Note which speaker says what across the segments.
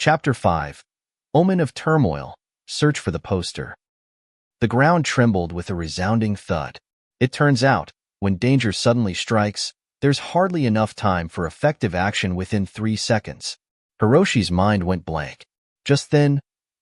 Speaker 1: Chapter 5. Omen of Turmoil. Search for the poster. The ground trembled with a resounding thud. It turns out, when danger suddenly strikes, there's hardly enough time for effective action within 3 seconds. Hiroshi's mind went blank. Just then,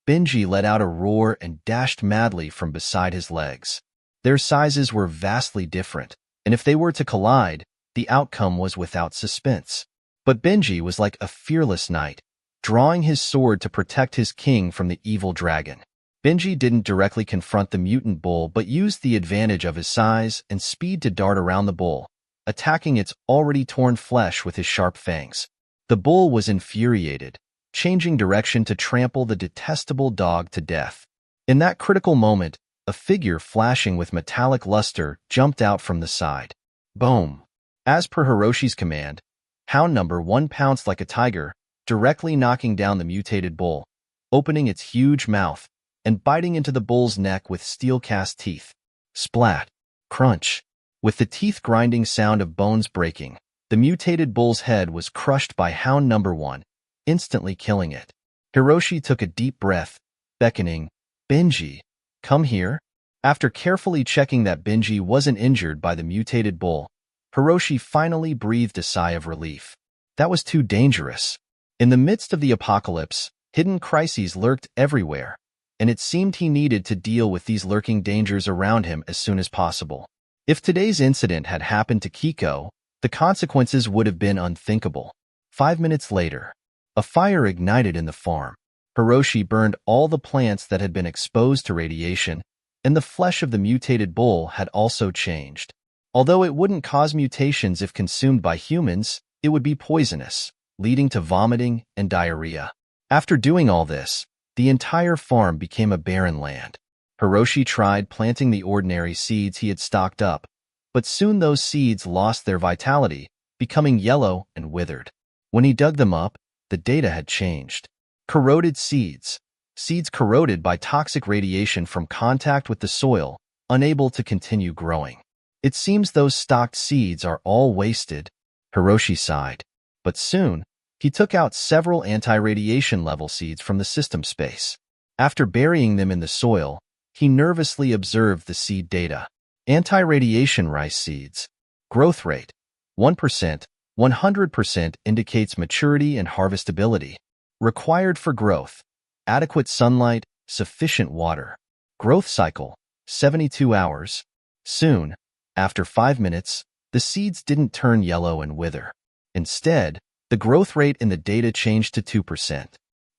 Speaker 1: Benji let out a roar and dashed madly from beside his legs. Their sizes were vastly different, and if they were to collide, the outcome was without suspense. But Benji was like a fearless knight, drawing his sword to protect his king from the evil dragon. Benji didn't directly confront the mutant bull but used the advantage of his size and speed to dart around the bull, attacking its already torn flesh with his sharp fangs. The bull was infuriated, changing direction to trample the detestable dog to death. In that critical moment, a figure flashing with metallic luster jumped out from the side. Boom! As per Hiroshi's command, Hound number 1 pounced like a tiger, directly knocking down the mutated bull, opening its huge mouth and biting into the bull's neck with steel-cast teeth. Splat! Crunch! With the teeth-grinding sound of bones breaking, the mutated bull's head was crushed by Hound number 1, instantly killing it. Hiroshi took a deep breath, beckoning, "Benji, come here." After carefully checking that Benji wasn't injured by the mutated bull, Hiroshi finally breathed a sigh of relief. That was too dangerous. In the midst of the apocalypse, hidden crises lurked everywhere, and it seemed he needed to deal with these lurking dangers around him as soon as possible. If today's incident had happened to Kiko, the consequences would have been unthinkable. 5 minutes later, a fire ignited in the farm. Hiroshi burned all the plants that had been exposed to radiation, and the flesh of the mutated bull had also changed. Although it wouldn't cause mutations if consumed by humans, it would be poisonous, leading to vomiting and diarrhea. After doing all this, the entire farm became a barren land. Hiroshi tried planting the ordinary seeds he had stocked up, but soon those seeds lost their vitality, becoming yellow and withered. When he dug them up, the data had changed. Corroded seeds. Seeds corroded by toxic radiation from contact with the soil, unable to continue growing. It seems those stocked seeds are all wasted. Hiroshi sighed. But soon, he took out several anti-radiation level seeds from the system space. After burying them in the soil, he nervously observed the seed data. Anti-radiation rice seeds. Growth rate: 1%, 100% indicates maturity and harvestability. Required for growth: adequate sunlight, sufficient water. Growth cycle: 72 hours. Soon, after 5 minutes, the seeds didn't turn yellow and wither. Instead, the growth rate in the data changed to 2%.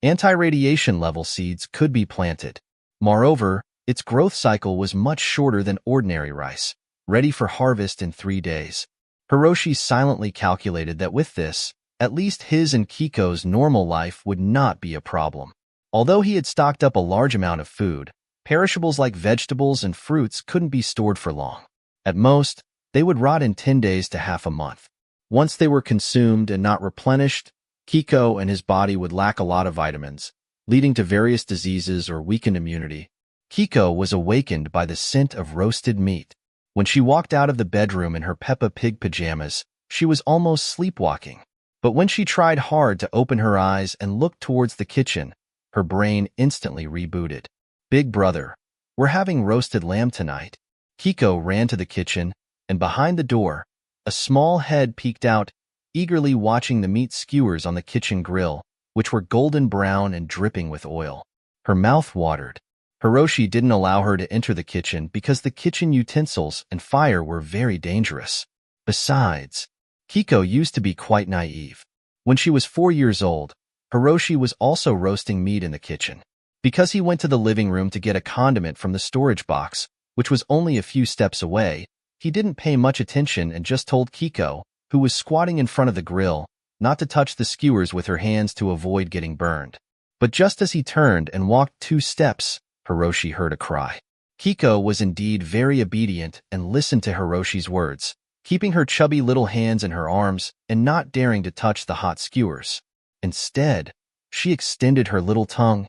Speaker 1: Anti-radiation level seeds could be planted. Moreover, its growth cycle was much shorter than ordinary rice, ready for harvest in 3 days. Hiroshi silently calculated that with this, at least his and Kiko's normal life would not be a problem. Although he had stocked up a large amount of food, perishables like vegetables and fruits couldn't be stored for long. At most, they would rot in 10 days to half a month. Once they were consumed and not replenished, Kiko and his body would lack a lot of vitamins, leading to various diseases or weakened immunity. Kiko was awakened by the scent of roasted meat. When she walked out of the bedroom in her Peppa Pig pajamas, she was almost sleepwalking. But when she tried hard to open her eyes and look towards the kitchen, her brain instantly rebooted. "Big brother, we're having roasted lamb tonight." Kiko ran to the kitchen, and behind the door, a small head peeked out, eagerly watching the meat skewers on the kitchen grill, which were golden brown and dripping with oil. Her mouth watered. Hiroshi didn't allow her to enter the kitchen because the kitchen utensils and fire were very dangerous. Besides, Kiko used to be quite naive. When she was 4 years old, Hiroshi was also roasting meat in the kitchen. Because he went to the living room to get a condiment from the storage box, which was only a few steps away, he didn't pay much attention and just told Kiko, who was squatting in front of the grill, not to touch the skewers with her hands to avoid getting burned. But just as he turned and walked 2 steps, Hiroshi heard a cry. Kiko was indeed very obedient and listened to Hiroshi's words, keeping her chubby little hands in her arms and not daring to touch the hot skewers. Instead, she extended her little tongue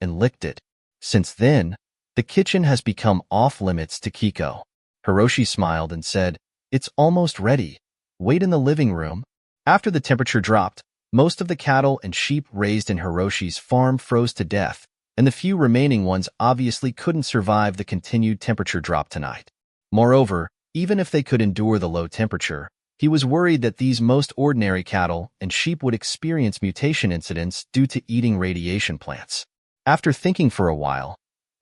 Speaker 1: and licked it. Since then, the kitchen has become off-limits to Kiko. Hiroshi smiled and said, "It's almost ready. Wait in the living room." After the temperature dropped, Most of the cattle and sheep raised in Hiroshi's farm froze to death, and the few remaining ones obviously couldn't survive the continued temperature drop tonight. Moreover, even if they could endure the low temperature, he was worried that these most ordinary cattle and sheep would experience mutation incidents due to eating radiation plants. After thinking for a while,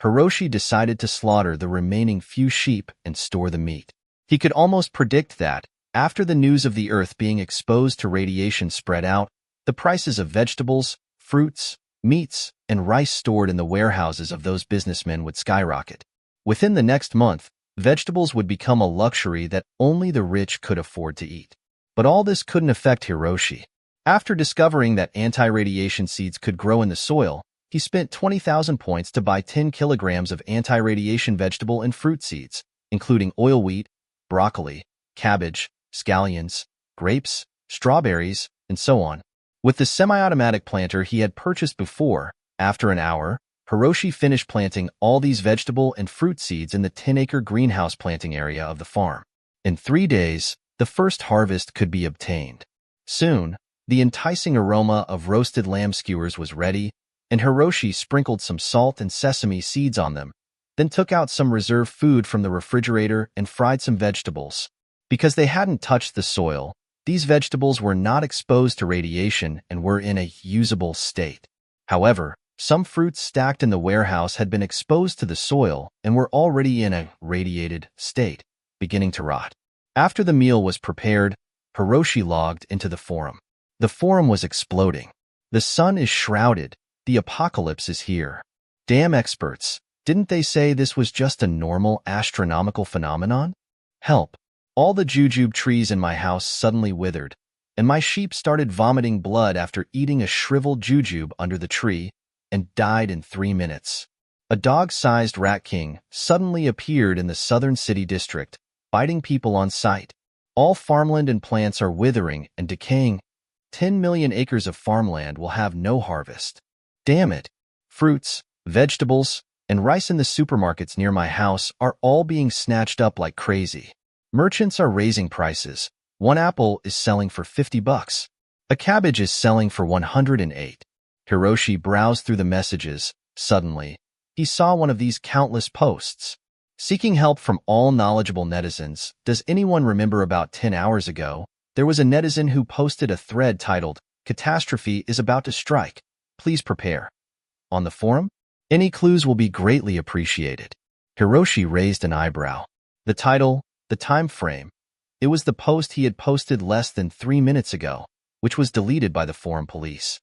Speaker 1: Hiroshi decided to slaughter the remaining few sheep and store the meat. He could almost predict that, after the news of the Earth being exposed to radiation spread out, the prices of vegetables, fruits, meats, and rice stored in the warehouses of those businessmen would skyrocket. Within the next month, vegetables would become a luxury that only the rich could afford to eat. But all this couldn't affect Hiroshi. After discovering that anti-radiation seeds could grow in the soil, he spent 20,000 points to buy 10 kilograms of anti-radiation vegetable and fruit seeds, including oil wheat, broccoli, cabbage, scallions, grapes, strawberries, and so on. With the semi-automatic planter he had purchased before, after an hour, Hiroshi finished planting all these vegetable and fruit seeds in the 10-acre greenhouse planting area of the farm. In 3 days, the first harvest could be obtained. Soon, the enticing aroma of roasted lamb skewers was ready, and Hiroshi sprinkled some salt and sesame seeds on them, then took out some reserve food from the refrigerator and fried some vegetables. Because they hadn't touched the soil, these vegetables were not exposed to radiation and were in a usable state. However, some fruits stacked in the warehouse had been exposed to the soil and were already in a radiated state, beginning to rot. After the meal was prepared, Hiroshi logged into the forum. The forum was exploding. The sun is shrouded. The apocalypse is here. Damn experts. Didn't they say this was just a normal astronomical phenomenon? Help. All the jujube trees in my house suddenly withered, and my sheep started vomiting blood after eating a shriveled jujube under the tree and died in 3 minutes. A dog-sized rat king suddenly appeared in the southern city district, biting people on sight. All farmland and plants are withering and decaying. 10 million acres of farmland will have no harvest. Damn it! Fruits, vegetables, and rice in the supermarkets near my house are all being snatched up like crazy. Merchants are raising prices. One apple is selling for $50. A cabbage is selling for $108. Hiroshi browsed through the messages. Suddenly, he saw one of these countless posts. Seeking help from all knowledgeable netizens, does anyone remember about 10 hours ago, there was a netizen who posted a thread titled, "Catastrophe is about to strike. Please prepare." On the forum, any clues will be greatly appreciated. Hiroshi raised an eyebrow. The title, the time frame. It was the post he had posted less than 3 minutes ago, which was deleted by the forum police.